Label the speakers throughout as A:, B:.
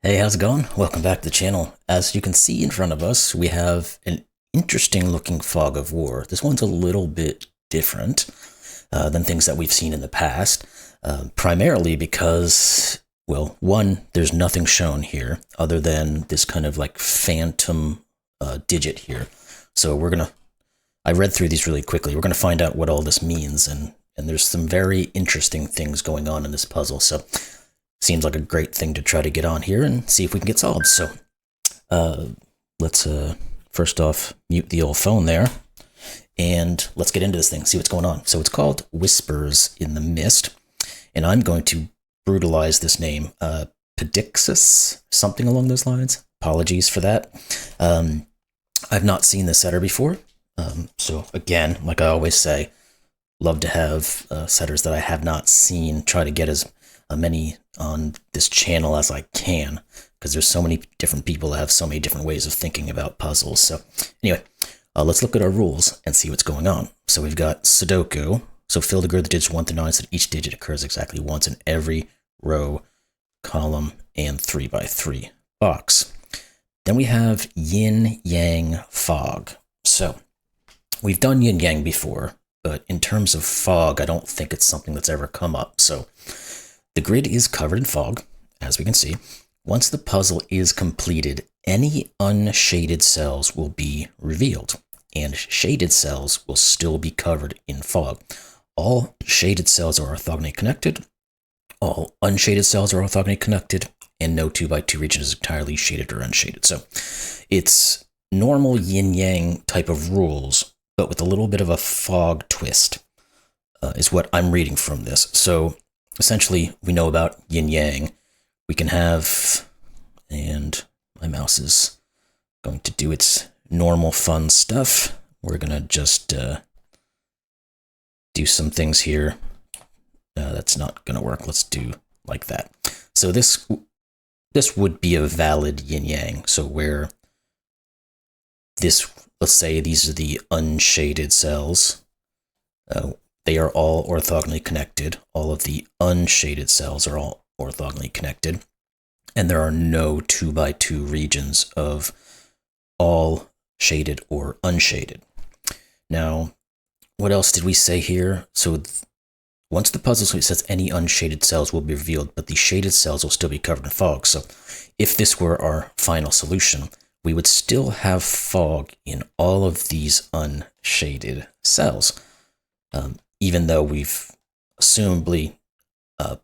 A: Hey, how's it going? Welcome back to the channel. As you can see in front of us, we have an interesting looking fog of war. This one's a little bit different than things that we've seen in the past, primarily because, well, one, there's nothing shown here other than this kind of like phantom digit here. So I read through these really quickly. We're gonna find out what all this means, and there's some very interesting things going on in this puzzle. So seems like a great thing to try to get on here and see if we can get solved. So let's first off mute the old phone there, and let's get into this thing, see what's going on. So it's called Whispers in the Mist, and I'm going to brutalize this name, pdyxs, something along those lines. Apologies for that. I've not seen this setter before, so again, like I always say, love to have setters that I have not seen, try to get as many on this channel as I can, because there's so many different people that have so many different ways of thinking about puzzles. So anyway, let's look at our rules and see what's going on. So we've got Sudoku. So fill the grid of the digits 1 through 9 so that each digit occurs exactly once in every row, column, and 3x3 box. Then we have Yin Yang Fog. So we've done Yin Yang before, but in terms of fog, I don't think it's something that's ever come up. So the grid is covered in fog, as we can see. Once the puzzle is completed, any unshaded cells will be revealed, and shaded cells will still be covered in fog. All shaded cells are orthogonally connected, all unshaded cells are orthogonally connected, and no 2x2 region is entirely shaded or unshaded. So it's normal yin-yang type of rules, but with a little bit of a fog twist, is what I'm reading from this. So essentially, we know about yin-yang. We can have, and my mouse is going to do its normal fun stuff. We're going to just do some things here. That's not going to work. Let's do like that. So this would be a valid yin-yang. So where this, let's say these are the unshaded cells. They are all orthogonally connected. All of the unshaded cells are all orthogonally connected. And there are no 2x2 regions of all shaded or unshaded. Now, what else did we say here? So once the puzzle says any unshaded cells will be revealed, but the shaded cells will still be covered in fog. So if this were our final solution, we would still have fog in all of these unshaded cells. Even though we've assumably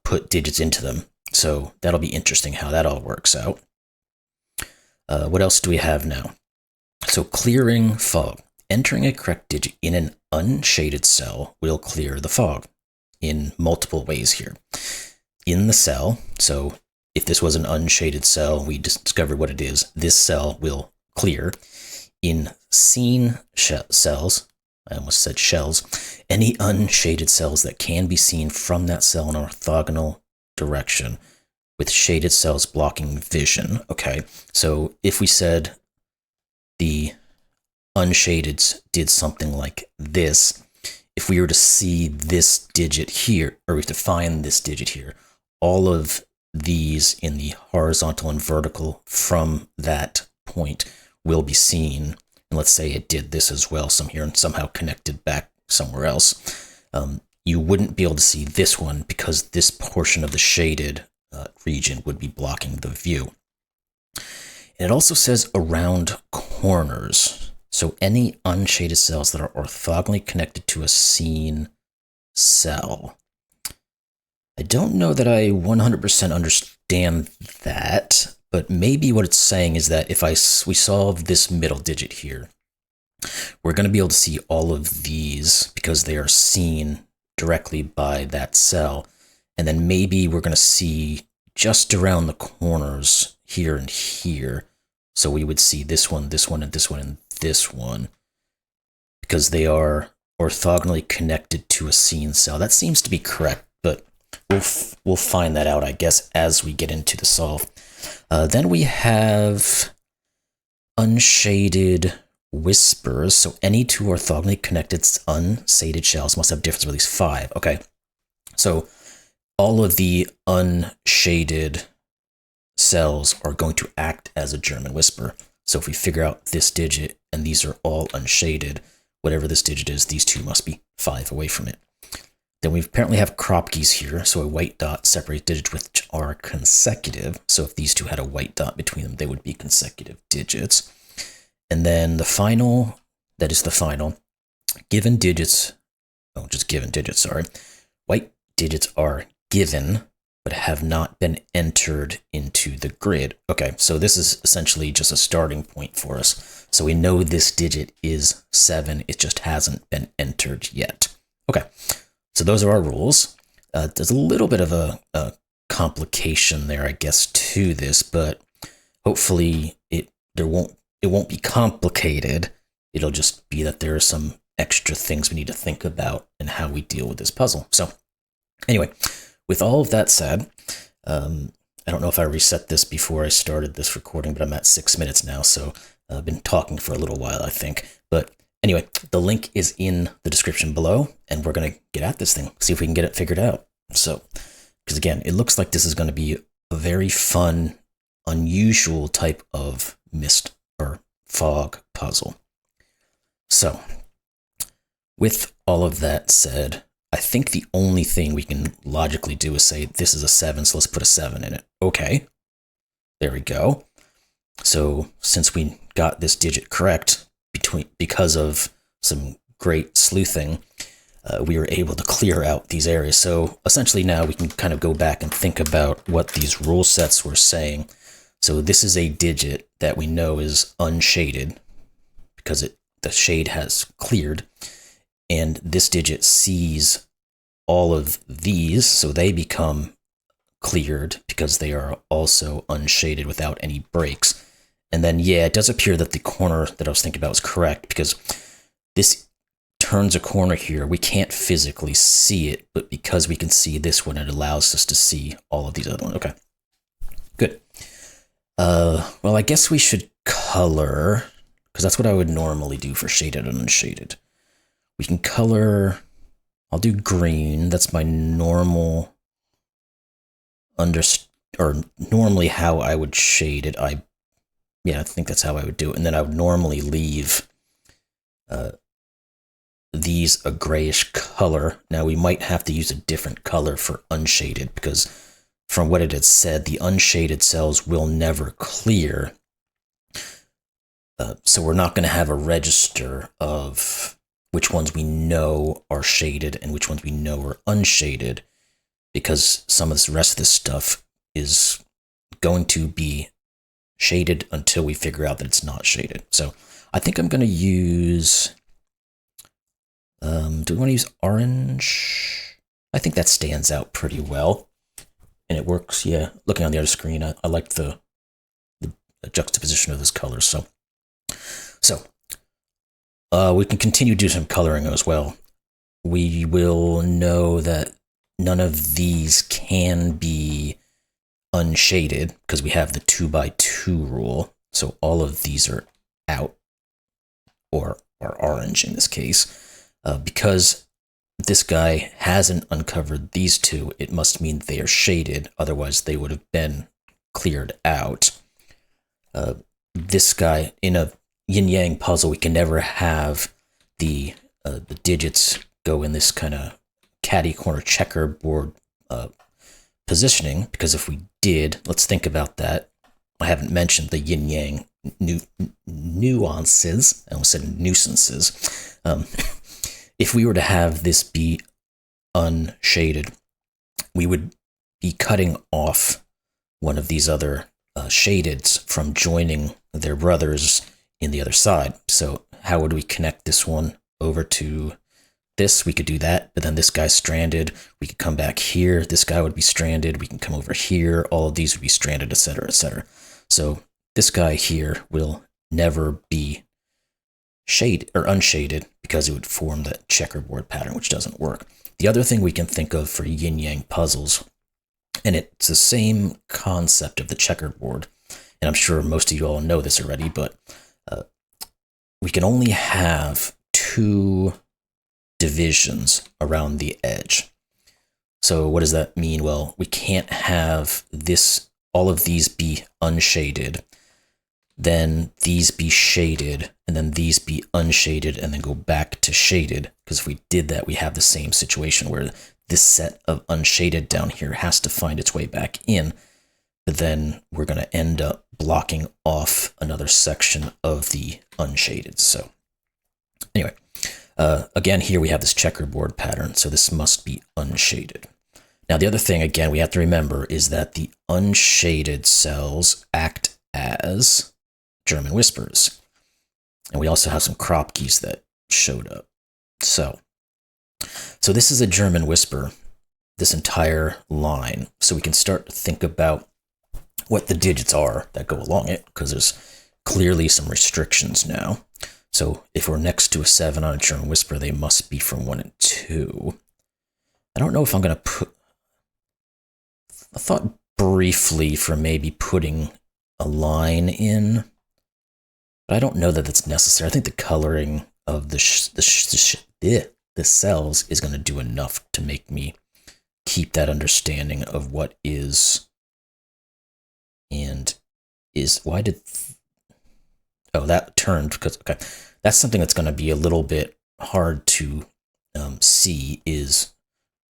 A: put digits into them. So that'll be interesting how that all works out. What else do we have now? So clearing fog. Entering a correct digit in an unshaded cell will clear the fog in multiple ways here. In the cell, so if this was an unshaded cell, we discovered what it is, this cell will clear. In seen cells, I almost said shells, any unshaded cells that can be seen from that cell in an orthogonal direction with shaded cells blocking vision. Okay, so if we said the unshaded did something like this, if we were to see this digit here, or we have to find this digit here, all of these in the horizontal and vertical from that point will be seen. And let's say it did this as well, some here, and somehow connected back somewhere else. You wouldn't be able to see this one because this portion of the shaded region would be blocking the view. And it also says around corners. So any unshaded cells that are orthogonally connected to a seen cell. I don't know that I 100% understand that, but maybe what it's saying is that if we solve this middle digit here, we're going to be able to see all of these because they are seen directly by that cell. And then maybe we're going to see just around the corners here and here. So we would see this one, this one, and this one, and this one, because they are orthogonally connected to a seen cell. That seems to be correct, but we'll find that out, I guess, as we get into the solve. Then we have Unshaded Whispers. So any two orthogonally connected unshaded shells must have difference of at least 5. Okay, so all of the unshaded cells are going to act as a German whisper. So if we figure out this digit, and these are all unshaded, whatever this digit is, these two must be 5 away from it. Then we apparently have Kropki's here, so a white dot separates digits which are consecutive. So if these two had a white dot between them, they would be consecutive digits. And then the final, that is the final, given digits, just given digits, sorry. White digits are given, but have not been entered into the grid. Okay, so this is essentially just a starting point for us. So we know this digit is 7, it just hasn't been entered yet. Okay, so those are our rules. There's a little bit of a complication there, I guess, to this, but hopefully it won't be complicated. It'll just be that there are some extra things we need to think about and how we deal with this puzzle. So anyway, with all of that said, I don't know if I reset this before I started this recording, but I'm at 6 minutes now, so I've been talking for a little while, I think. But anyway, the link is in the description below, and we're going to get at this thing, see if we can get it figured out. So, because again, it looks like this is going to be a very fun, unusual type of mist or fog puzzle. So, with all of that said, I think the only thing we can logically do is say this is a 7, so let's put a 7 in it. Okay, there we go. So since we got this digit correct because of some great sleuthing, we were able to clear out these areas. So essentially now we can kind of go back and think about what these rule sets were saying. So this is a digit that we know is unshaded because the shade has cleared. And this digit sees all of these, so they become cleared because they are also unshaded without any breaks. And then, yeah, it does appear that the corner that I was thinking about was correct because this turns a corner here. We can't physically see it, but because we can see this one, it allows us to see all of these other ones. Okay, good. Well, I guess we should color, because that's what I would normally do for shaded and unshaded. We can color, I'll do green. That's my normal, normally how I would shade it. I think that's how I would do it. And then I would normally leave these a grayish color. Now we might have to use a different color for unshaded because from what it had said, the unshaded cells will never clear. So we're not going to have a register of which ones we know are shaded and which ones we know are unshaded, because some of the rest of this stuff is going to be shaded until we figure out that it's not shaded. So I think I'm going to use, do we want to use orange? I think that stands out pretty well. And it works, yeah. Looking on the other screen, I like the juxtaposition of those colors. So we can continue to do some coloring as well. We will know that none of these can be unshaded because we have the 2x2 rule. So all of these are out, or are orange in this case. Because this guy hasn't uncovered these two, it must mean they are shaded. Otherwise, they would have been cleared out. This guy, in a yin yang puzzle, we can never have the digits go in this kind of catty corner checkerboard positioning, because if we did, let's think about that. I haven't mentioned the yin yang nuances. I almost said nuisances. If we were to have this be unshaded, we would be cutting off one of these other shadeds from joining their brothers in the other side. So how would we connect this one over to this? We could do that, but then this guy's stranded. We could come back here. This guy would be stranded. We can come over here. All of these would be stranded, etc., etc. So this guy here will never be shaded or unshaded because it would form that checkerboard pattern, which doesn't work. The other thing we can think of for yin-yang puzzles, and it's the same concept of the checkerboard, and I'm sure most of you all know this already, but we can only have 2 divisions around the edge. So what does that mean? Well, we can't have this all of these be unshaded, then these be shaded, and then these be unshaded, and then go back to shaded. Because if we did that, we have the same situation where this set of unshaded down here has to find its way back in, but then we're going to end up blocking off another section of the unshaded. So anyway, again, here we have this checkerboard pattern, so this must be unshaded. Now, the other thing, again, we have to remember is that the unshaded cells act as German whispers. And we also have some Kropkis that showed up. So this is a German whisper, this entire line. So we can start to think about what the digits are that go along it, because there's clearly some restrictions now. So if we're next to a 7 on a German whisper, they must be from 1 and 2. I don't know if I'm going to put... I thought briefly for maybe putting a line in, but I don't know that that's necessary. I think the coloring of the cells is going to do enough to make me keep that understanding of what is and is. Why did... Oh, that turned because, okay, that's something that's going to be a little bit hard to see, is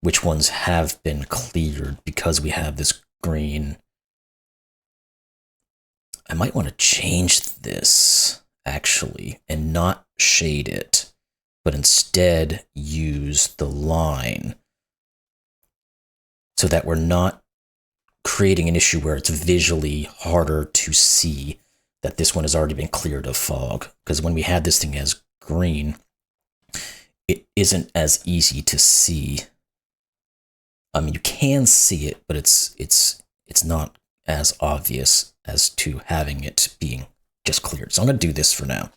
A: which ones have been cleared because we have this green. I might want to change this, actually, and not shade it, but instead use the line so that we're not creating an issue where it's visually harder to see that this one has already been cleared of fog. Because when we had this thing as green, it isn't as easy to see. I mean, you can see it, but it's not as obvious as to having it being just cleared. So I'm going to do this for now.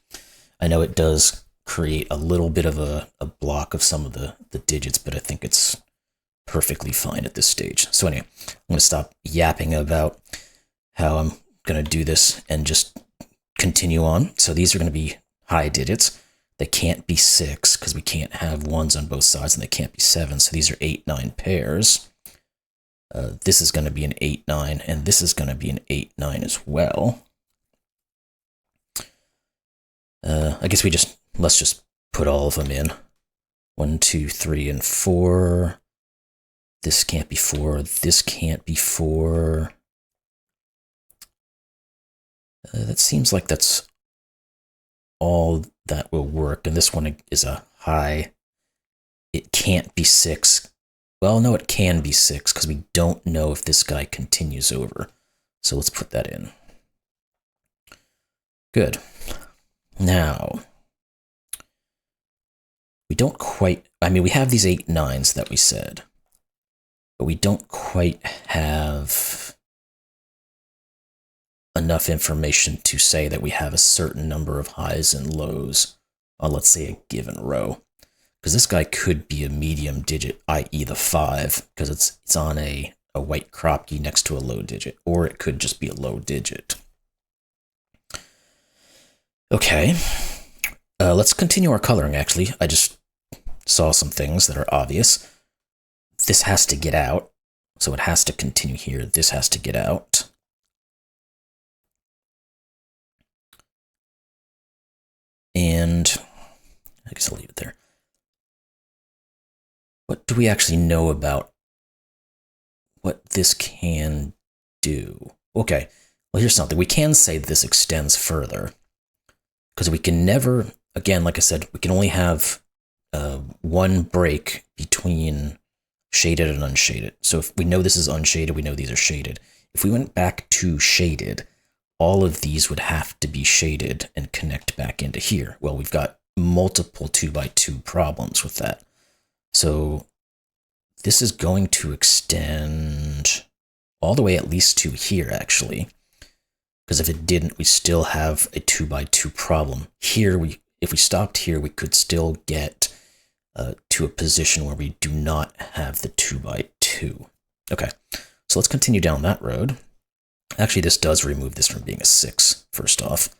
A: I know it does create a little bit of a block of some of the digits, but I think it's perfectly fine at this stage. So anyway, I'm going to stop yapping about how I'm going to do this and just continue on. So these are going to be high digits. They can't be 6 because we can't have 1s on both sides, and they can't be 7. So these are 8-9 pairs. This is going to be an 8-9, and this is going to be an 8-9 as well. I guess let's just put all of them in. 1, 2, 3, and 4. This can't be 4. This can't be 4. That seems like that's all that will work. And this one is a high. It can't be 6. Well, no, it can be 6 because we don't know if this guy continues over. So let's put that in. Good. Now, we don't quite... I mean, we have these 8-9s that we said, but we don't quite have enough information to say that we have a certain number of highs and lows on, let's say, a given row. Because this guy could be a medium digit, i.e. the 5, because it's on a white Kropki next to a low digit, or it could just be a low digit. Okay, let's continue our coloring, actually. I just saw some things that are obvious. This has to get out, so it has to continue here. This has to get out. And I guess I'll leave it there. What do we actually know about what this can do? Okay, well, here's something. We can say this extends further, because we can never, again, like I said, we can only have one break between shaded and unshaded. So if we know this is unshaded, we know these are shaded. If we went back to shaded, all of these would have to be shaded and connect back into here. Well, we've got multiple 2x2 problems with that. So this is going to extend all the way at least to here, actually. Because if it didn't, we still have a 2x2 problem. Here, if we stopped here, we could still get to a position where we do not have the 2x2. Okay, so let's continue down that road. Actually, this does remove this from being a 6, first off.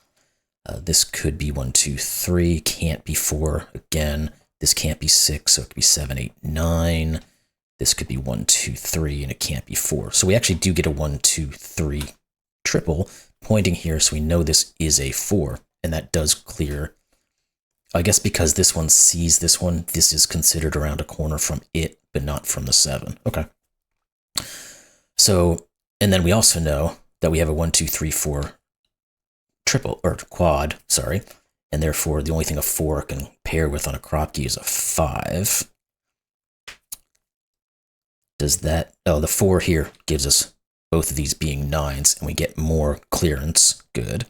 A: This could be 1, 2, 3, can't be 4. Again, this can't be 6, so it could be 7, 8, 9. This could be 1, 2, 3, and it can't be 4. So we actually do get a 1, 2, 3 triple pointing here, so we know this is a 4, and that does clear. I guess because this one sees this one, this is considered around a corner from it, but not from the 7. Okay. So, and then we also know that we have a 1, 2, 3, 4 triple, or quad, sorry, and therefore the only thing a 4 can pair with on a Kropki is a 5. Does that, oh, the 4 here gives us both of these being 9s, and we get more clearance. Good.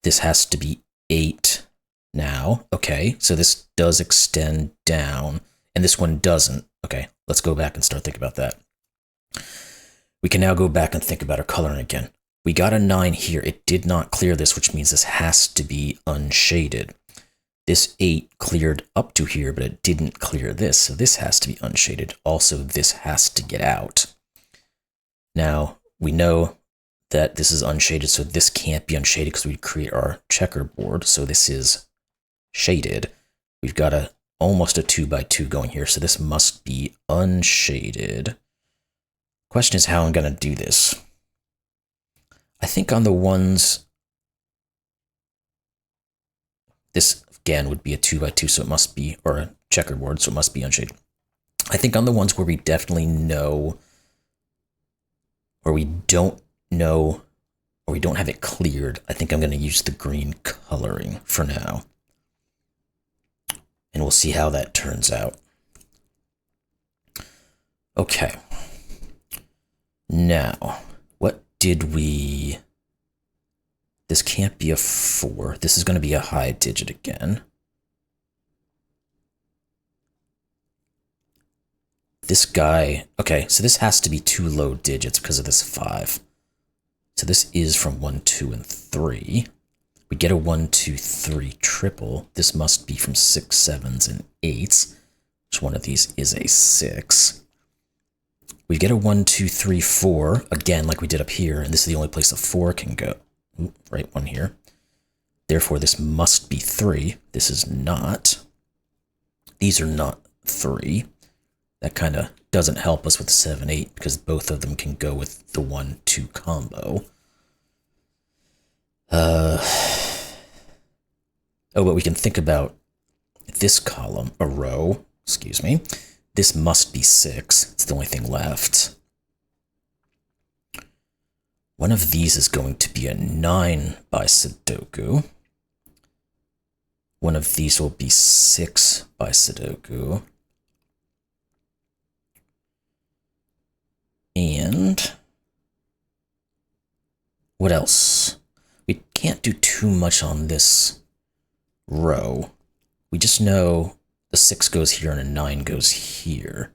A: This has to be 8 now. Okay, so this does extend down, and this one doesn't. Okay, let's go back and start thinking about that. We can now go back and think about our coloring again. We got a 9 here. It did not clear this, which means this has to be unshaded. This 8 cleared up to here, but it didn't clear this, so this has to be unshaded. Also, this has to get out. Now, we know that this is unshaded, so this can't be unshaded because we'd create our checkerboard, so this is shaded. We've got almost a 2 by 2 going here, so this must be unshaded. Question is how I'm going to do this. I think on the ones, this again would be a 2 by 2, so it must be, or a checkerboard, so it must be unshaded. I think on the ones where we definitely know, or we don't know, or we don't have it cleared, I think I'm going to use the green coloring for now. And we'll see how that turns out. Okay. Now, what did we... This can't be a 4. This is going to be a high digit again. This guy... Okay, so this has to be 2 low digits because of this 5. So this is from 1, 2, and 3. We get a 1, 2, 3 triple. This must be from 6, 7s, and 8s. Which one of these is a 6? We get a 1, 2, 3, 4, again like we did up here, and this is the only place a 4 can go. Ooh, right one here. Therefore, this must be 3. This is not. These are not 3. That kind of doesn't help us with 7, 8, because both of them can go with the 1, 2 combo. Oh, but we can think about this column, a row, excuse me. This must be 6. It's the only thing left. One of these is going to be a 9 by Sudoku. One of these will be 6 by Sudoku. And what else? We can't do too much on this row. We just know the 6 goes here and a 9 goes here.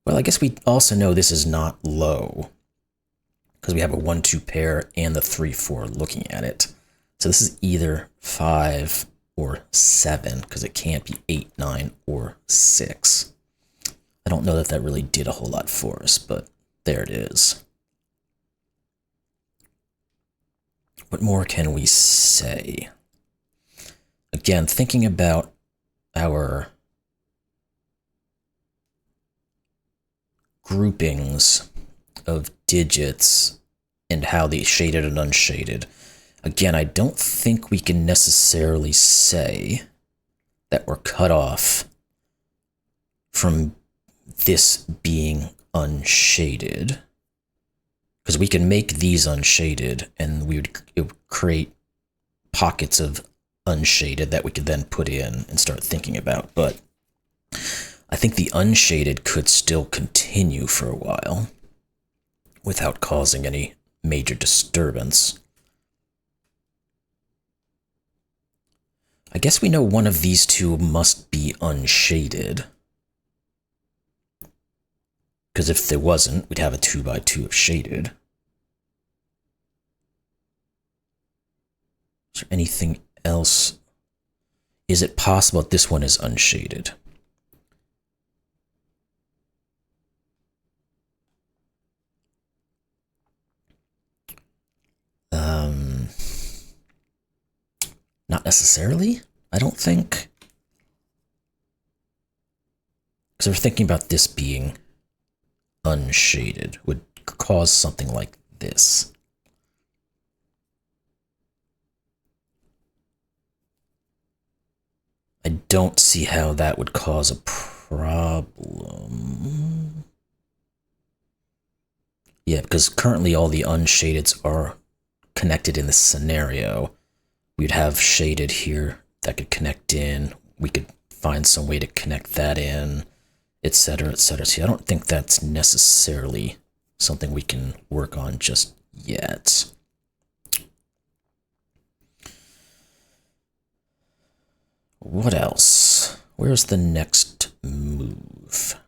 A: Well, I guess we also know this is not low because we have a 1, 2 pair and the 3, 4 looking at it. So this is either 5 or 7 because it can't be 8, 9, or 6. I don't know that that really did a whole lot for us, but there it is. What more can we say? Again, thinking about our groupings of digits and how they shaded and unshaded. Again, I don't think we can necessarily say that we're cut off from this being unshaded, because we can make these unshaded and it would create pockets of unshaded that we could then put in and start thinking about. But I think the unshaded could still continue for a while without causing any major disturbance. I guess we know one of these two must be unshaded, because if there wasn't, we'd have a 2 by 2 of shaded. Is there anything else? Is it possible that this one is unshaded? Not necessarily, I don't think. Because we're thinking about this being unshaded, would cause something like this. I don't see how that would cause a problem. Yeah, because currently all the unshadeds are connected in this scenario. We'd have shaded here that could connect in. We could find some way to connect that in, etc., etc. See, I don't think that's necessarily something we can work on just yet. What else? Where's the next move?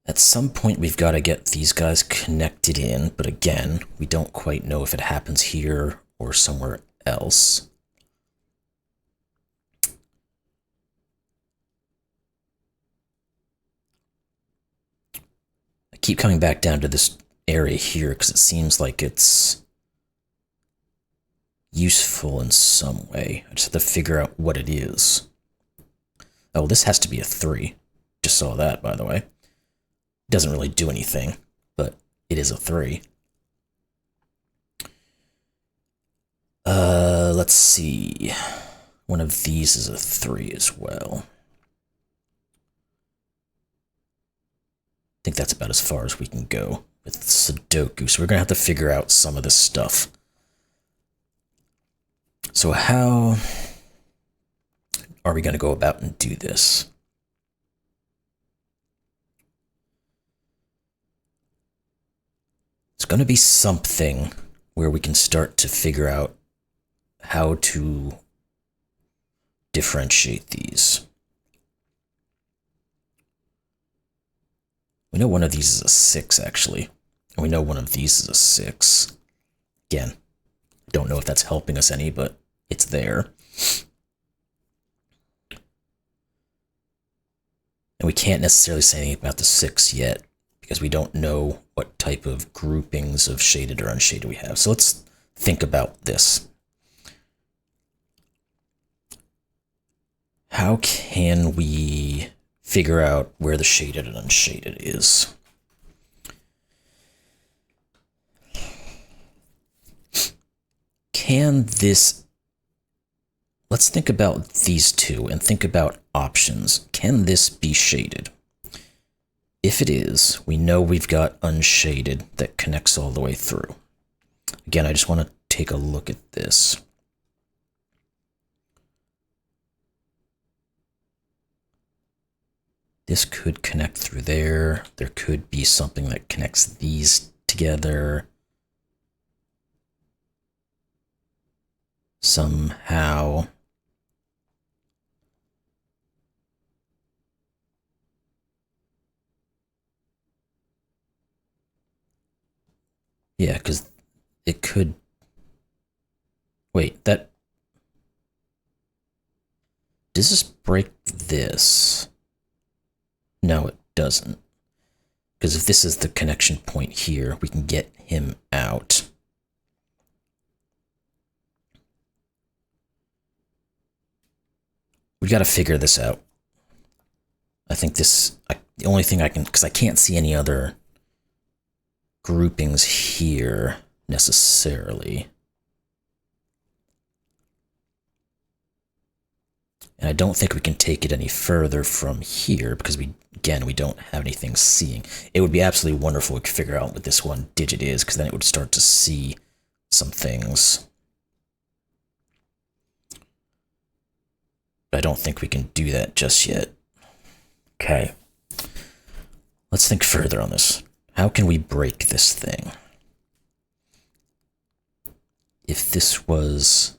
A: At some point, we've got to get these guys connected in, but again, we don't quite know if it happens here or somewhere else. I keep coming back down to this area here because it seems like it's useful in some way. I just have to figure out what it is. Oh, this has to be a 3. Just saw that, by the way. Doesn't really do anything, but it is a 3. Let's see. One of these is a 3 as well. I think that's about as far as we can go with Sudoku, so we're going to have to figure out some of this stuff. So how are we going to go about and do this? It's going to be something where we can start to figure out how to differentiate these. We know one of these is a 6, actually. And we know one of these is a 6. Again, don't know if that's helping us any, but it's there. And we can't necessarily say anything about the 6 yet, because we don't know what type of groupings of shaded or unshaded we have. So let's think about this. How can we figure out where the shaded and unshaded is? Can this... Let's think about these two and think about options. Can this be shaded? If it is, we know we've got unshaded that connects all the way through. Again, I just want to take a look at this. This could connect through there. There could be something that connects these together somehow. Yeah, because it could... Wait, that... Does this break this? No, it doesn't. Because if this is the connection point here, we can get him out. We got to figure this out. I think this... the only thing I can... Because I can't see any other groupings here, necessarily. And I don't think we can take it any further from here, because we don't have anything seeing. It would be absolutely wonderful if we could figure out what this one digit is, because then it would start to see some things. But I don't think we can do that just yet. Okay. Let's think further on this. How can we break this thing? If this was...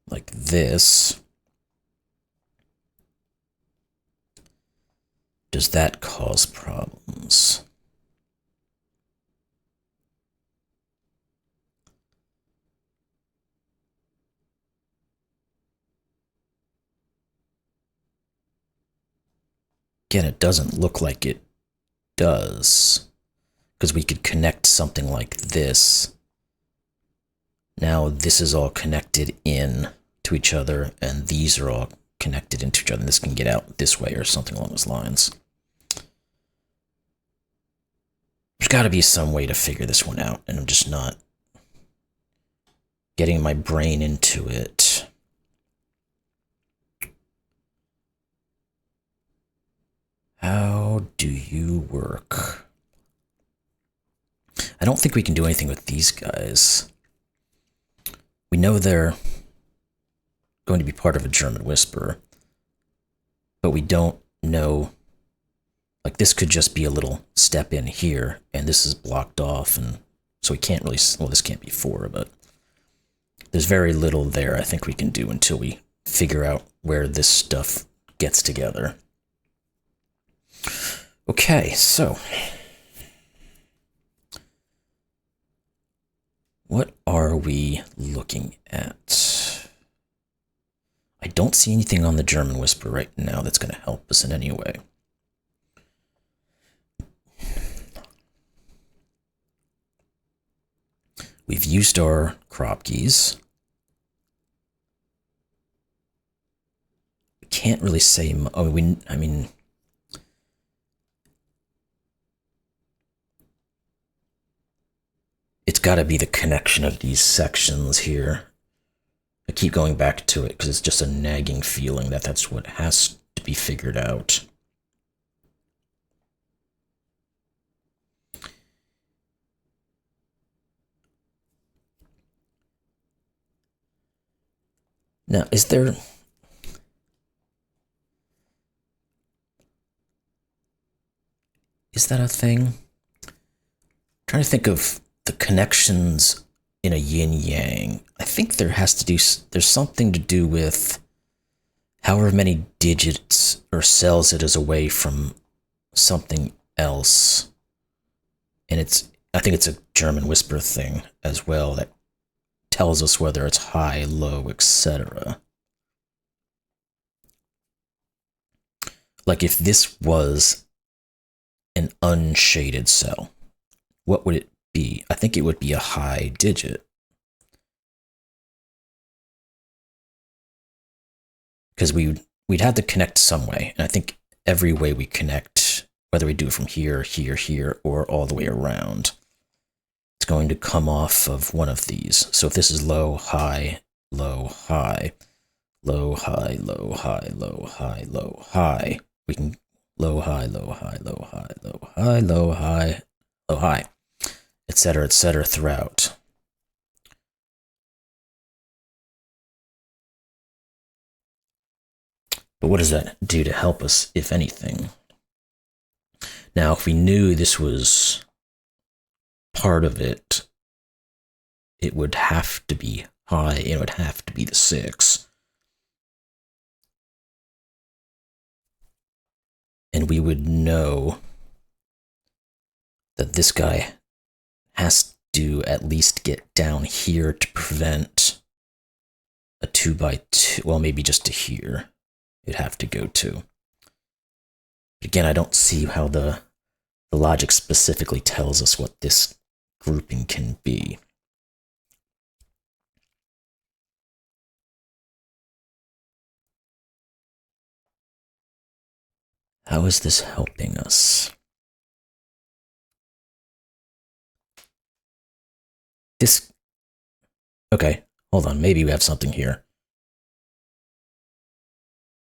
A: like this, does that cause problems? Again, it doesn't look like it does, because we could connect something like this Now this is all connected in to each other, and these are all connected into each other. And this can get out this way or something along those lines. There's got to be some way to figure this one out, and I'm just not getting my brain into it. How do you work? I don't think we can do anything with these guys. We know they're going to be part of a German whisper, but we don't know. Like, this could just be a little step in here, and this is blocked off, and so we can't really, well, this can't be 4, but there's very little there I think we can do until we figure out where this stuff gets together. Okay, so what are we looking at? I don't see anything on the German whisper right now that's going to help us in any way. We've used our Kropkis. We can't really say, I mean, it's got to be the connection of these sections here. I keep going back to it because it's just a nagging feeling that that's what has to be figured out. Now, is that a thing? I'm trying to think of the connections in a yin yang. I think there's something to do with however many digits or cells it is away from something else. And I think it's a German whisper thing as well that tells us whether it's high, low, etc. Like, if this was an unshaded cell, what would it be? I think it would be a high digit. Because we'd have to connect some way. And I think every way we connect, whether we do it from here, here, here, or all the way around, it's going to come off of one of these. So if this is low, high, low, high, low, high, low, high, low, high, low, high, we can low, high, low, high, low, high, low, high, low, high, low, high, etc., throughout. But what does that do to help us, if anything? Now, if we knew this was part of it, it would have to be high, it would have to be the 6. And we would know that this guy has to at least get down here to prevent a 2x2, well, maybe just to here it'd have to go to. But again, I don't see how the logic specifically tells us what this grouping can be. How is this helping us? Okay, hold on, maybe we have something here.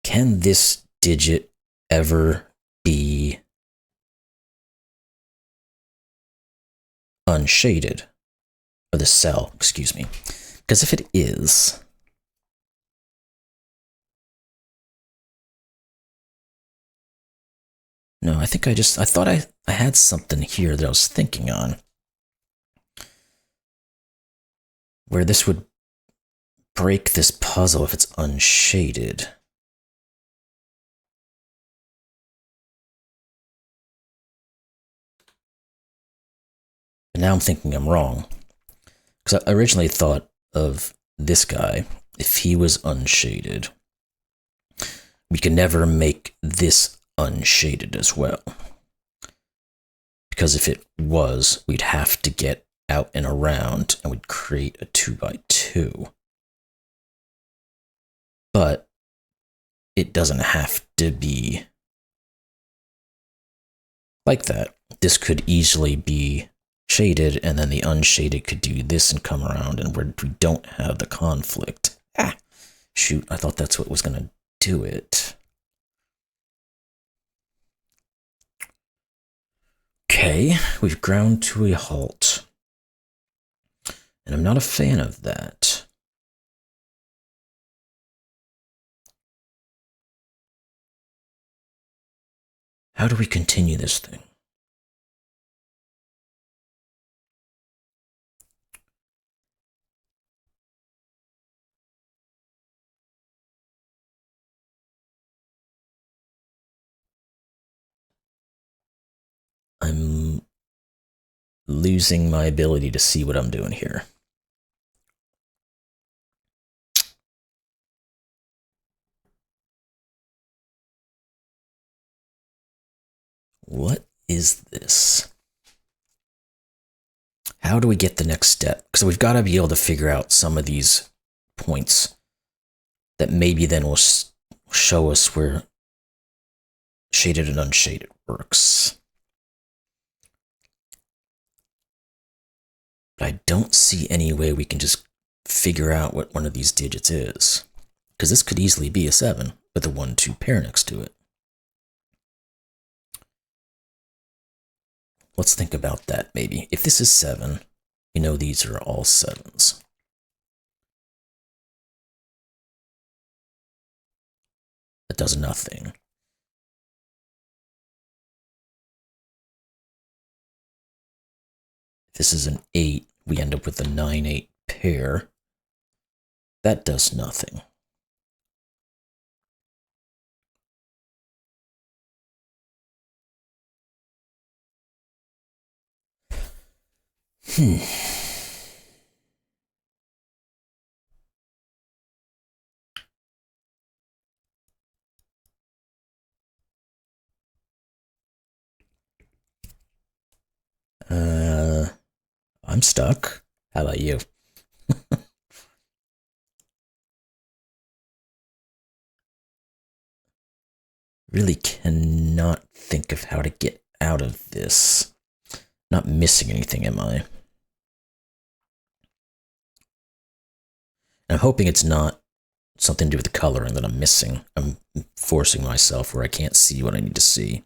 A: Can this digit ever be unshaded? Or the cell, excuse me. Because if it is, no, I think I thought I had something here that I was thinking on, where this would break this puzzle if it's unshaded. But now I'm thinking I'm wrong. Because I originally thought of this guy, if he was unshaded, we could never make this unshaded as well. Because if it was, we'd have to get out and around, and we'd create a 2x2. But it doesn't have to be like that. This could easily be shaded, and then the unshaded could do this and come around, and we don't have the conflict. Shoot, I thought that's what was going to do it. Okay, we've ground to a halt. And I'm not a fan of that. How do we continue this thing? I'm losing my ability to see what I'm doing here. What is this? How do we get the next step? Because we've got to be able to figure out some of these points that maybe then will show us where shaded and unshaded works. But I don't see any way we can just figure out what one of these digits is. Because this could easily be a 7 with a 1-2 pair next to it. Let's think about that maybe. If this is 7, we know these are all 7s. That does nothing. If this is an 8, we end up with a 9-8 pair. That does nothing. I'm stuck. How about you? Really cannot think of how to get out of this. Not missing anything, am I? I'm hoping it's not something to do with the coloring that I'm missing. I'm forcing myself where I can't see what I need to see.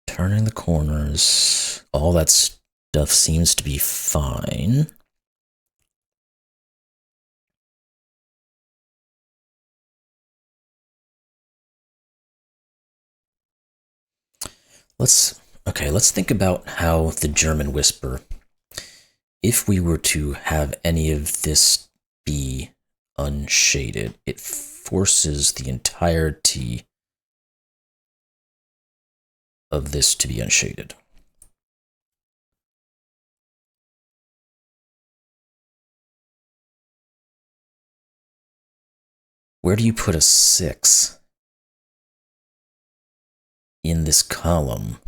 A: Turning the corners, all that stuff seems to be fine. Let's think about how the German whisper, if we were to have any of this be unshaded, it forces the entirety of this to be unshaded. Where do you put a 6 in this column?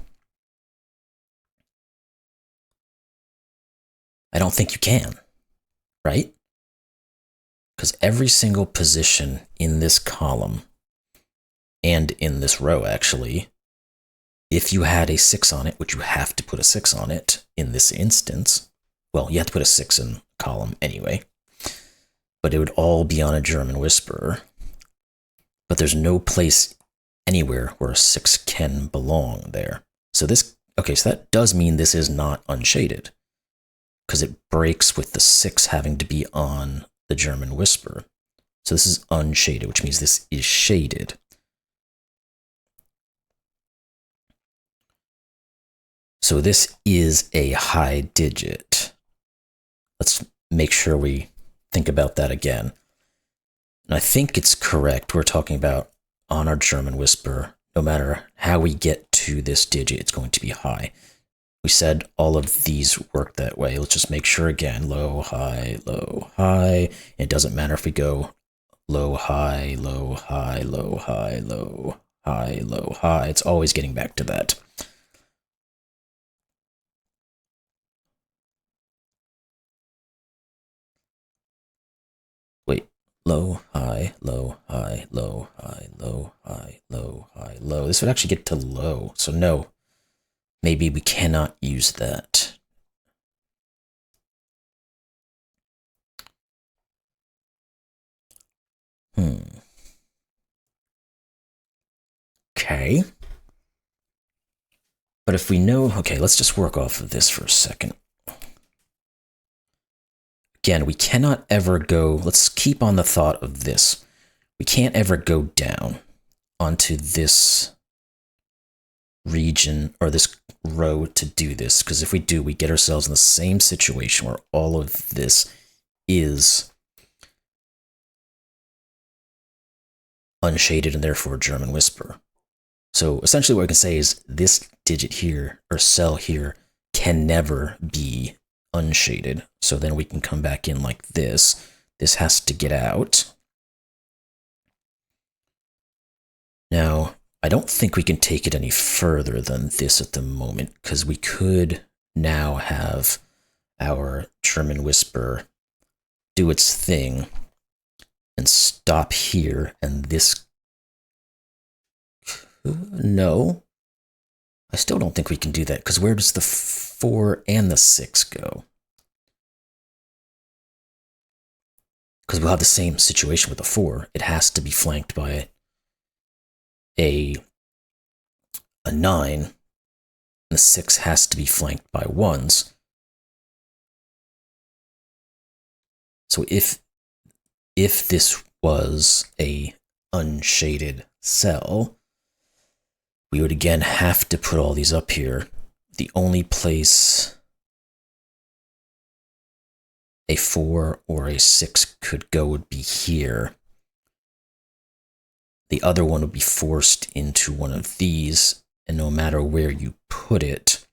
A: I don't think you can, right? Because every single position in this column, and in this row actually, if you had a 6 on it, which you have to put a 6 on it in this instance, well, you have to put a 6 in column anyway, but it would all be on a German whisperer. But there's no place anywhere where a 6 can belong there. So this, okay, so that does mean this is not unshaded, because it breaks with the 6 having to be on the German whisperer. So this is unshaded, which means this is shaded. So this is a high digit. Let's make sure we think about that again. And I think it's correct. We're talking about on our German whisper, no matter how we get to this digit, it's going to be high. We said all of these work that way. Let's just make sure again, low, high, low, high. It doesn't matter if we go low, high, low, high, low, high, low, high, low, high. It's always getting back to that. Wait, low, high, low, high, low, high, low, high, low, high, low. This would actually get to low, so no. Maybe we cannot use that. Okay. But if we know, okay, let's just work off of this for a second. Again, we cannot ever go, let's keep on the thought of this. We can't ever go down onto this region or this row to do this, because if we do, we get ourselves in the same situation where all of this is unshaded and therefore German whisper. So essentially what we can say is this digit here, or cell here, can never be unshaded. So then we can come back in like this. This has to get out. Now, I don't think we can take it any further than this at the moment, because we could now have our German whisper do its thing and stop here, and this... No. I still don't think we can do that, because where does the 4 and the 6 go? Because we'll have the same situation with the 4. It has to be flanked by a 9, and the 6 has to be flanked by 1s. So if this was a unshaded cell, we would again have to put all these up here. The only place a 4 or a 6 could go would be here. The other one would be forced into one of these, and no matter where you put it...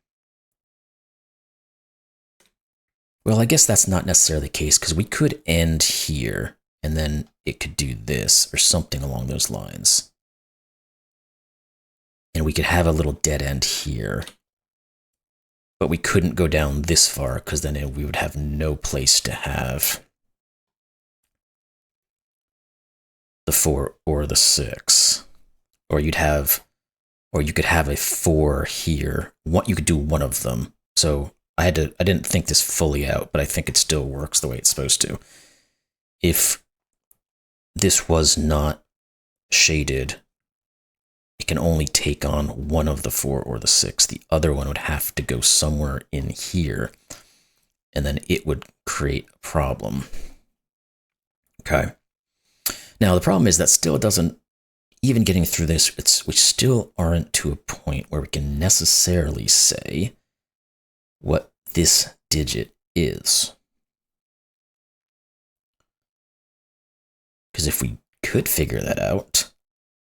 A: Well, I guess that's not necessarily the case, because we could end here, and then it could do this, or something along those lines. And we could have a little dead end here. But we couldn't go down this far, because then we would have no place to have the 4 or the 6. Or you could have a 4 here. You could do one of them. So I didn't think this fully out, but I think it still works the way it's supposed to. If this was not shaded, it can only take on one of the 4 or the 6. The other one would have to go somewhere in here, and then it would create a problem. Okay. Now, the problem is that still doesn't, even getting through this, we still aren't to a point where we can necessarily say what this digit is. Because if we could figure that out,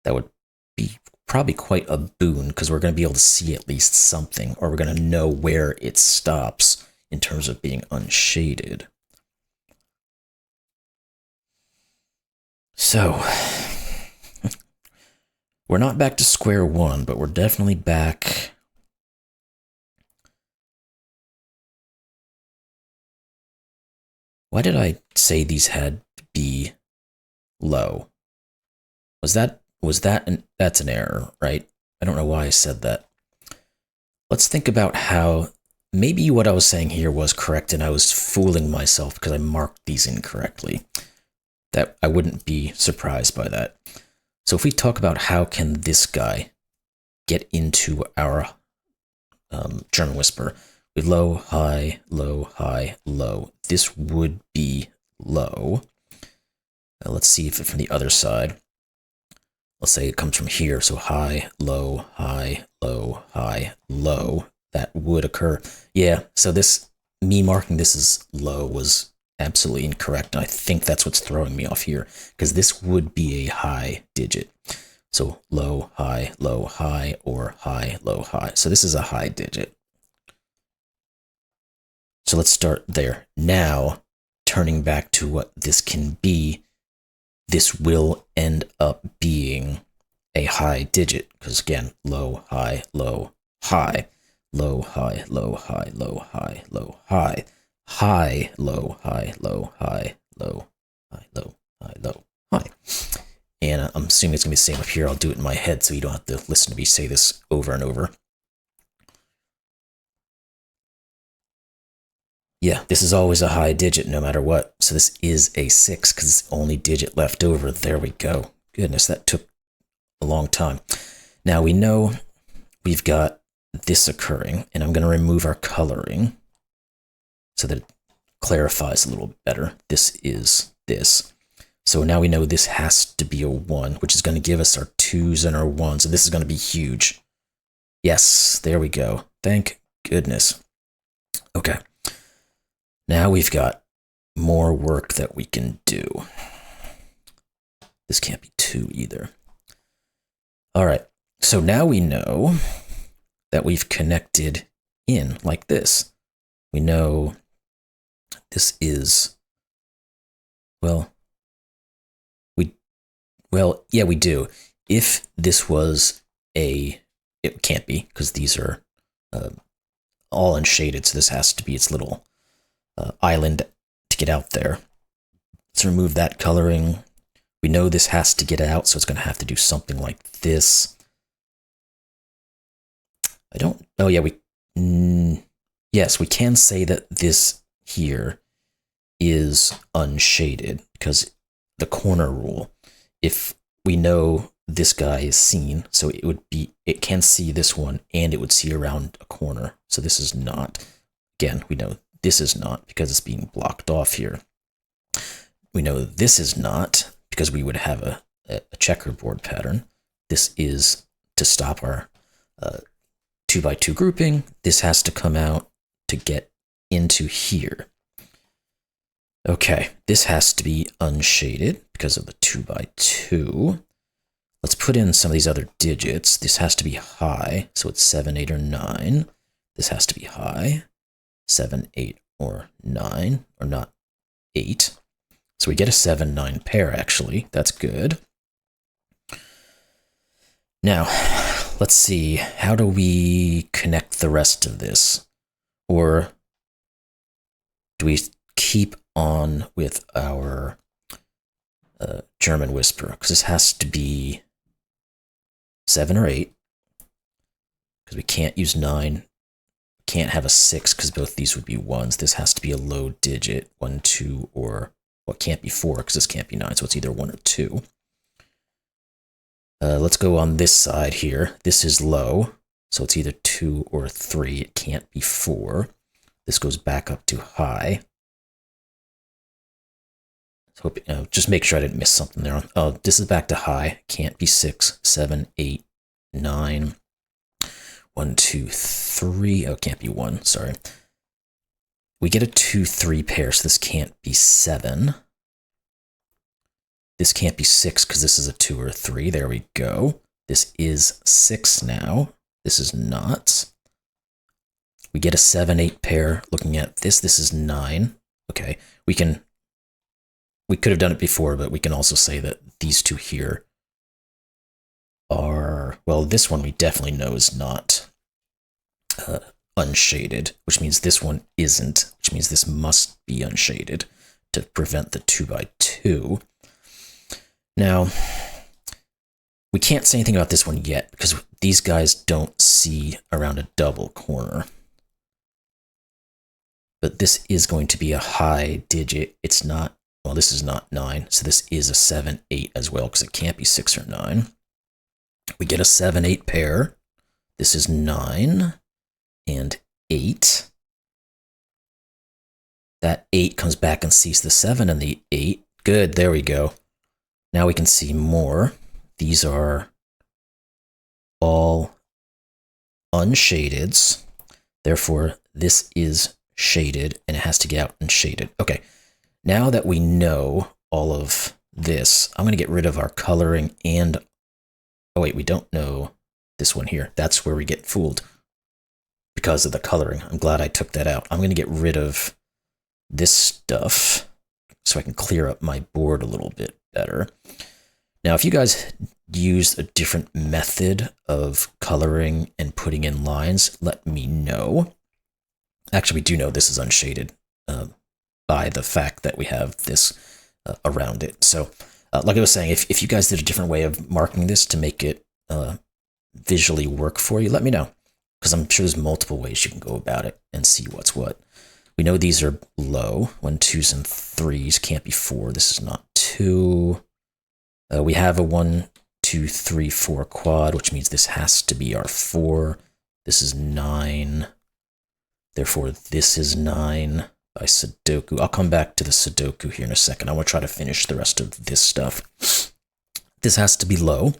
A: that would be probably quite a boon, because we're going to be able to see at least something, or we're going to know where it stops in terms of being unshaded. So, we're not back to square one, but we're definitely back... Why did I say these had to be low? That's an error, right? I don't know why I said that. Let's think about how maybe what I was saying here was correct and I was fooling myself because I marked these incorrectly. That I wouldn't be surprised by that. So if we talk about how can this guy get into our German whisper with low, high, low, high, low, this would be low. Now let's see if it's from the other side. Let's say it comes from here, so high, low, high, low, high, low. That would occur. Yeah, so me marking this as low was absolutely incorrect, and I think that's what's throwing me off here, because this would be a high digit. So low, high, or high, low, high. So this is a high digit. So let's start there. Now, turning back to what this can be, this will end up being a high digit, because again, low, high, low, high, low, high, low, high, low, high, low, high, high, low, high, low, high, low, high, low, high, low, high. And I'm assuming it's going to be the same up here. I'll do it in my head so you don't have to listen to me say this over and over. Yeah, this is always a high digit no matter what. So this is a 6 because it's the only digit left over. There we go. Goodness, that took a long time. Now we know we've got this occurring, and I'm going to remove our coloring so that it clarifies a little better. This is this. So now we know this has to be a 1, which is going to give us our 2s and our 1s. So this is going to be huge. Yes, there we go. Thank goodness. Okay. Now we've got more work that we can do. This can't be 2 either. All right. So now we know that we've connected in like this. We know this is, yeah, we do. If this was it can't be, because these are all unshaded, so this has to be its little island to get out there. Let's remove that coloring. We know this has to get out, so it's going to have to do something like this. Yes, we can say that this here is unshaded, because the corner rule, if we know this guy is seen, so it can see this one and it would see around a corner. So this is not, again, we know this is not because it's being blocked off here. We know this is not because we would have a checkerboard pattern. This is to stop our 2x2 grouping. This has to come out to get into here. Okay, this has to be unshaded because of the 2x2. Let's put in some of these other digits. This has to be high, so it's 7, 8, or 9. This has to be high, 7, 8, or 9, or not 8. So we get a 7, 9 pair, actually. That's good. Now, let's see. How do we connect the rest of this? Or do we keep on with our German whisper? Because this has to be 7 or 8. Because we can't use 9. Can't have a 6 because both these would be 1s. This has to be a low digit, 1, 2, or, well, it can't be 4 because this can't be 9, so it's either 1 or 2. Let's go on this side here. This is low, so it's either 2 or 3. It can't be 4. This goes back up to high. So just make sure I didn't miss something there. Oh, this is back to high. Can't be 6, 7, 8, 9. 1, 2, 3. Oh, it can't be 1. Sorry. We get a 2, 3 pair, so this can't be 7. This can't be 6 because this is a 2 or a 3. There we go. This is 6 now. This is not. We get a 7, 8 pair looking at this. This is 9. Okay, we could have done it before, but we can also say that these two here are, well, this one we definitely know is not unshaded, which means this one isn't, which means this must be unshaded to prevent the 2x2. Now, we can't say anything about this one yet because these guys don't see around a double corner. But this is going to be a high digit. It's not, well, this is not 9, so this is a 7, 8 as well because it can't be 6 or 9. We get a 7, 8 pair. This is 9 and 8. That 8 comes back and sees the 7 and the 8. Good, there we go. Now we can see more. These are all unshadeds. Therefore, this is shaded and it has to get out and shaded. Okay, now that we know all of this, I'm going to get rid of our coloring and, oh wait, we don't know this one here. That's where we get fooled because of the coloring. I'm glad I took that out. I'm going to get rid of this stuff so I can clear up my board a little bit better. Now, if you guys use a different method of coloring and putting in lines, let me know. Actually, we do know this is unshaded by the fact that we have this around it. So, like I was saying, if you guys did a different way of marking this to make it visually work for you, let me know. Because I'm sure there's multiple ways you can go about it and see what's what. We know these are low. 1, 2s, and 3s can't be 4. This is not 2. We have a 1, 2, 3, 4 quad, which means this has to be our 4. This is 9. Therefore, this is 9 by Sudoku. I'll come back to the Sudoku here in a second. I want to try to finish the rest of this stuff. This has to be low.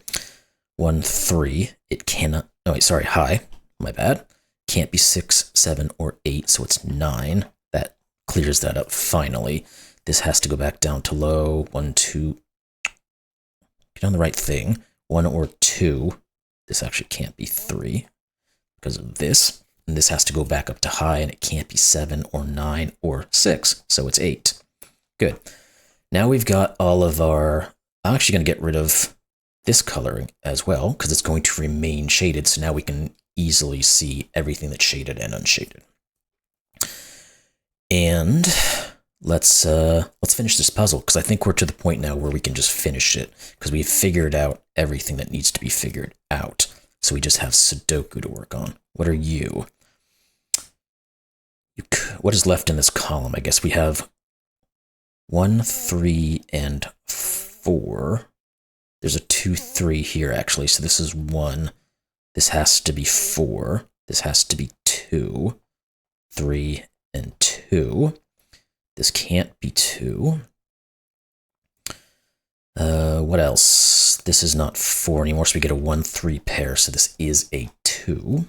A: 1, 3. It cannot... Oh, wait, sorry, high. My bad. Can't be 6, 7, or 8, so it's 9. That clears that up finally. This has to go back down to low. 1, 2... Get on the right thing. 1 or 2. This actually can't be 3 because of this. And this has to go back up to high, and it can't be 7 or 9 or 6, so it's 8. Good. Now we've got all of our... I'm actually going to get rid of this coloring as well, because it's going to remain shaded, so now we can easily see everything that's shaded and unshaded. And let's finish this puzzle, because I think we're to the point now where we can just finish it, because we've figured out everything that needs to be figured out. So we just have Sudoku to work on. What are you? What is left in this column? I guess we have 1, 3, and 4. There's a 2, 3 here, actually. So this is 1. This has to be 4. This has to be 2, 3, and 2. This can't be 2. What else? This is not 4 anymore, so we get a 1, 3 pair, so this is a 2.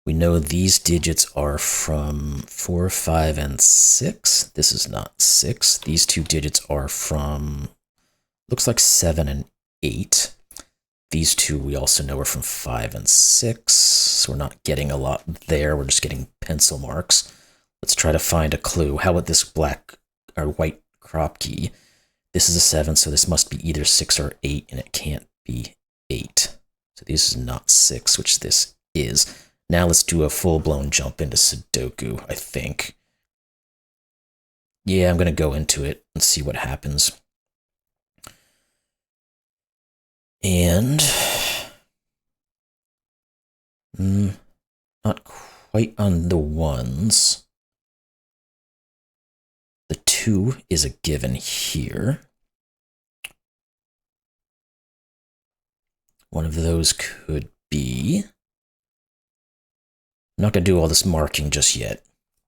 A: We know these digits are from 4, 5, and 6. This is not 6. These two digits are from, looks like 7 and 8. These two we also know are from 5 and 6, so we're not getting a lot there. We're just getting pencil marks. Let's try to find a clue. How about this black or white Kropki? This is a 7, so this must be either 6 or 8, and it can't be 8. So this is not 6, which this is. Now let's do a full-blown jump into Sudoku, I think. Yeah, I'm going to go into it and see what happens. And... not quite on the 1s. The 2 is a given here. One of those could be... I'm not going to do all this marking just yet.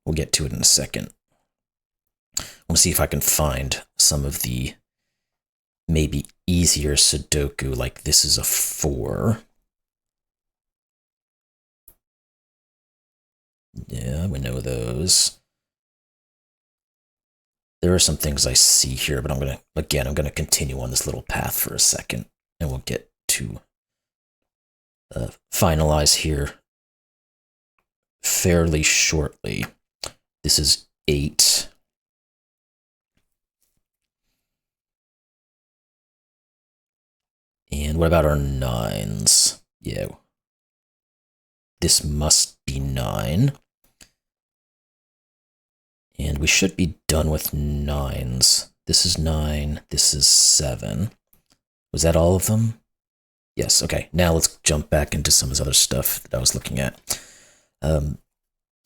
A: We'll get to it in a second. I want to see if I can find some of the maybe easier Sudoku, like this is a 4. Yeah, we know those. There are some things I see here, but I'm going to continue on this little path for a second, and we'll get to finalize here fairly shortly. This is 8. And what about our 9s? Yeah. This must be 9. And we should be done with 9s. This is 9. This is 7. Was that all of them? Yes, okay. Now let's jump back into some of this other stuff that I was looking at.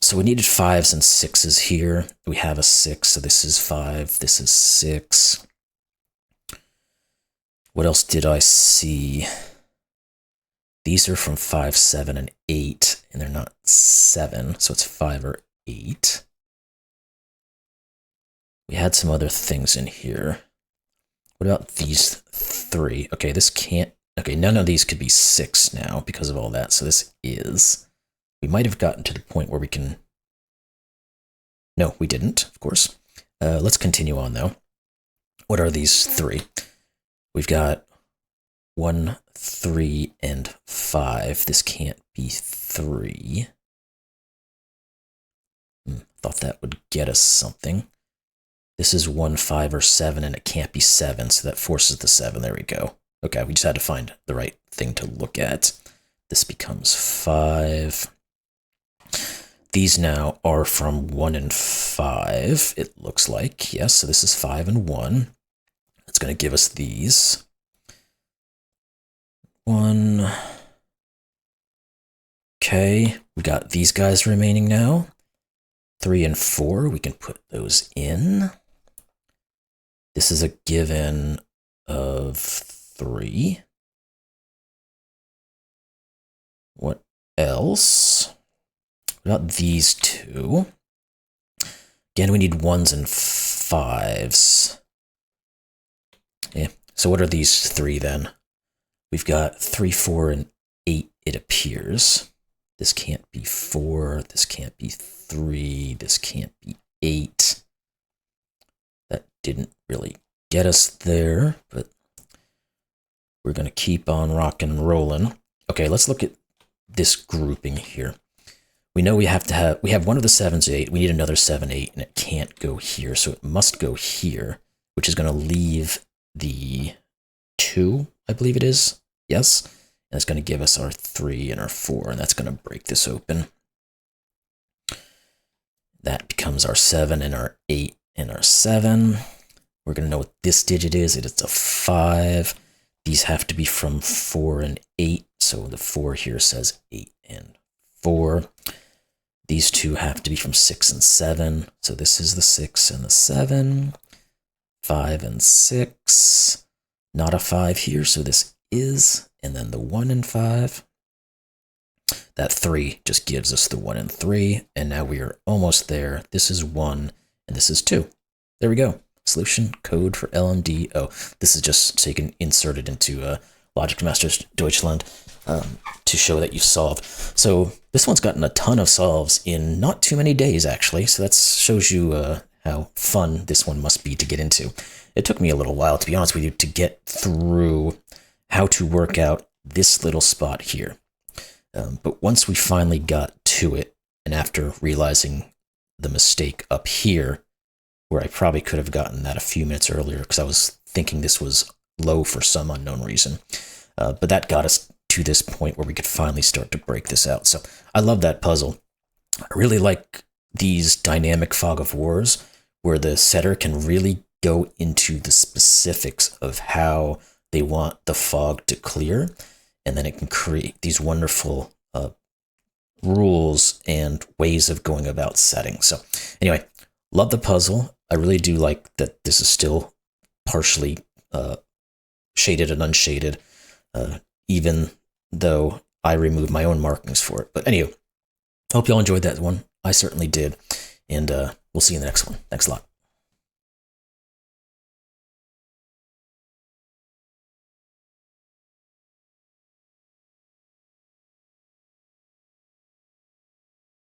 A: So we needed 5s and 6s here. We have a 6, so this is 5, this is 6. What else did I see? These are from 5, 7, and 8, and they're not 7, so it's 5 or 8. We had some other things in here. What about these 3? Okay, this can't... Okay, none of these could be 6 now because of all that, so this is... We might have gotten to the point where we can... No, we didn't, of course. Let's continue on, though. What are these 3? We've got 1, 3, and 5. This can't be 3. Thought that would get us something. This is 1, 5, or 7, and it can't be 7, so that forces the 7. There we go. Okay, we just had to find the right thing to look at. This becomes 5. These now are from 1 and 5, it looks like. Yes, so this is 5 and 1. It's going to give us these. 1. Okay, we got these guys remaining now. 3 and 4, we can put those in. This is a given of 3. What else? We got these 2. Again, we need 1s and 5s. Yeah, so what are these 3 then? We've got 3, 4, and 8, it appears. This can't be 4, this can't be 3, this can't be 8. That didn't really get us there, but we're going to keep on rocking and rolling. Okay, let's look at this grouping here. We know we have 1 of the 7s, 8. We need another 7, 8, and it can't go here, so it must go here, which is going to leave the 2, I believe it is. Yes. And it's going to give us our 3 and our 4, and that's going to break this open. That becomes our 7 and our 8 and our 7. We're going to know what this digit is. It's a 5. These have to be from 4 and 8, so the 4 here says 8 and 4. These 2 have to be from 6 and 7, so this is the 6 and the 7. 5 and 6. Not a 5 here, so this is, and then the 1 and 5. That 3 just gives us the 1 and 3, and now we are almost there. This is 1, and this is 2. There we go. Solution code for LMD. Oh, this is just so you can insert it into Logic Masters Deutschland to show that you solved. So this one's gotten a ton of solves in not too many days, actually, so that shows you how fun this one must be to get into. It took me a little while, to be honest with you, to get through how to work out this little spot here. But once we finally got to it, and after realizing the mistake up here, where I probably could have gotten that a few minutes earlier because I was thinking this was low for some unknown reason, but that got us to this point where we could finally start to break this out. So I love that puzzle. I really like these dynamic fog of wars where the setter can really go into the specifics of how they want the fog to clear, and then it can create these wonderful rules and ways of going about settings. So anyway, love the puzzle. I really do like that this is still partially shaded and unshaded, even though I removed my own markings for it. But anyway, hope you all enjoyed that one. I certainly did, and we'll see you in the next one. Thanks a lot.